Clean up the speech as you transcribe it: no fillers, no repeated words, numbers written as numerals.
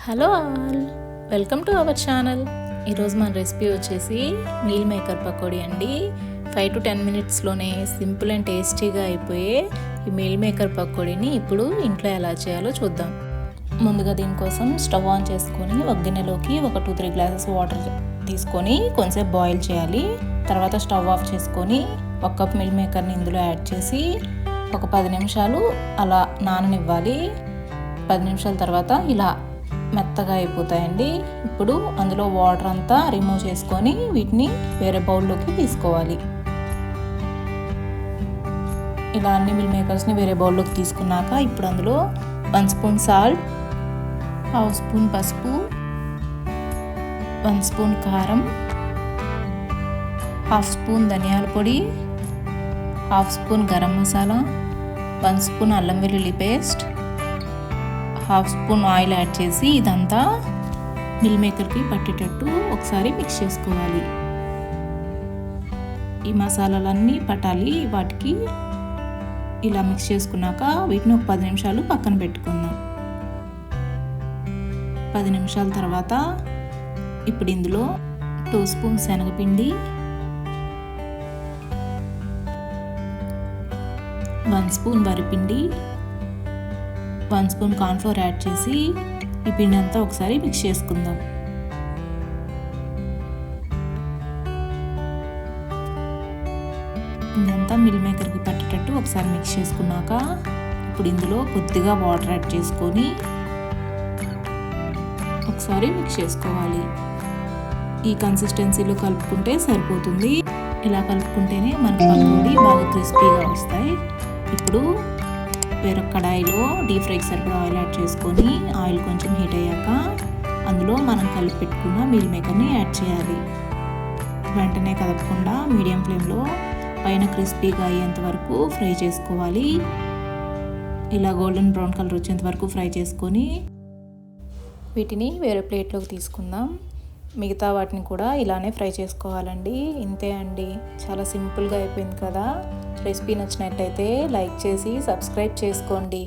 Hello all, welcome to our channel. ఈరోజు మన recipe వచ్చేసి మీల్ మేకర్ పకోడీ అండి. 5 to 10 మినిట్స్లోనే సింపుల్ అండ్ టేస్టీగా అయిపోయే ఈ మీల్ మేకర్ పకోడీని ఇప్పుడు ఇంట్లో ఎలా చేయాలో చూద్దాం. ముందుగా దీనికోసం స్టవ్ ఆన్ చేసుకొని ఒక గిన్నెలోకి ఒక 2-3 గ్లాసెస్ వాటర్ తీసుకొని కొంచెంసేపు బాయిల్ చేయాలి. తర్వాత స్టవ్ ఆఫ్ చేసుకొని 1 కప్ మీల్ మేకర్ని ఇందులో యాడ్ చేసి ఒక 10 నిమిషాలు అలా నాననివ్వాలి. 10 నిమిషాల తర్వాత ఇలా మెత్తగా అయిపోతాయండి. ఇప్పుడు అందులో వాటర్ అంతా రిమూవ్ చేసుకొని వీటిని వేరే బౌల్లోకి తీసుకోవాలి. ఇలా అన్ని మిల్ మేకర్స్ని వేరే బౌల్లోకి తీసుకున్నాక ఇప్పుడు అందులో 1 స్పూన్ సాల్ట్, 1/2 స్పూన్ పసుపు, 1 స్పూన్ కారం, 1/2 స్పూన్ ధనియాల పొడి, 1/2 స్పూన్ గరం మసాలా, 1 స్పూన్ అల్లం వెల్లుల్లి పేస్ట్, 1/2 స్పూన్ ఆయిల్ యాడ్ చేసి ఇదంతా మిల్ మేకర్కి పట్టేటట్టు ఒకసారి మిక్స్ చేసుకోవాలి. ఈ మసాలాలన్నీ పట్టాలి వాటికి. ఇలా మిక్స్ చేసుకున్నాక వీటిని ఒక 10 నిమిషాలు పక్కన పెట్టుకుందాం. 10 నిమిషాల తర్వాత ఇప్పుడు ఇందులో 2 స్పూన్ శనగపిండి, 1 స్పూన్ వరిపిండి, 1 స్పూన్ కార్న్ఫ్లోర్ యాడ్ చేసి ఈ పిండి అంతా ఒకసారి మిక్స్ చేసుకుందాం. ఇదంతా మిల్ మేకర్కి పట్టేటట్టు ఒకసారి మిక్స్ చేసుకున్నాక ఇప్పుడు ఇందులో కొద్దిగా వాటర్ యాడ్ చేసుకొని ఒకసారి మిక్స్ చేసుకోవాలి. ఈ కన్సిస్టెన్సీలో కలుపుకుంటే సరిపోతుంది. ఇలా కలుపుకుంటేనే మనకు పకోడీ బాగా క్రిస్పీగా వస్తాయి. ఇప్పుడు వేరొక కడాయిలో డీప్ ఫ్రైకి సరిపడా ఆయిల్ యాడ్ చేసుకొని ఆయిల్ కొంచెం హీట్ అయ్యాక అందులో మనం కలిపి పెట్టుకున్న మీల్ మేకర్ని యాడ్ చేయాలి. వెంటనే కదపకుండా మీడియం ఫ్లేమ్లో పైన క్రిస్పీగా అయ్యేంత వరకు ఫ్రై చేసుకోవాలి. ఇలా గోల్డెన్ బ్రౌన్ కలర్ వచ్చేంత వరకు ఫ్రై చేసుకొని వీటిని వేరే ప్లేట్లోకి తీసుకుందాం. మిగతా వాటిని కూడా ఇలానే ఫ్రై చేసుకోవాలండి. ఇంతే అండి, చాలా సింపుల్గా అయిపోయింది కదా. రెసిపీ నచ్చినట్టయితే లైక్ చేసి సబ్స్క్రైబ్ చేసుకోండి.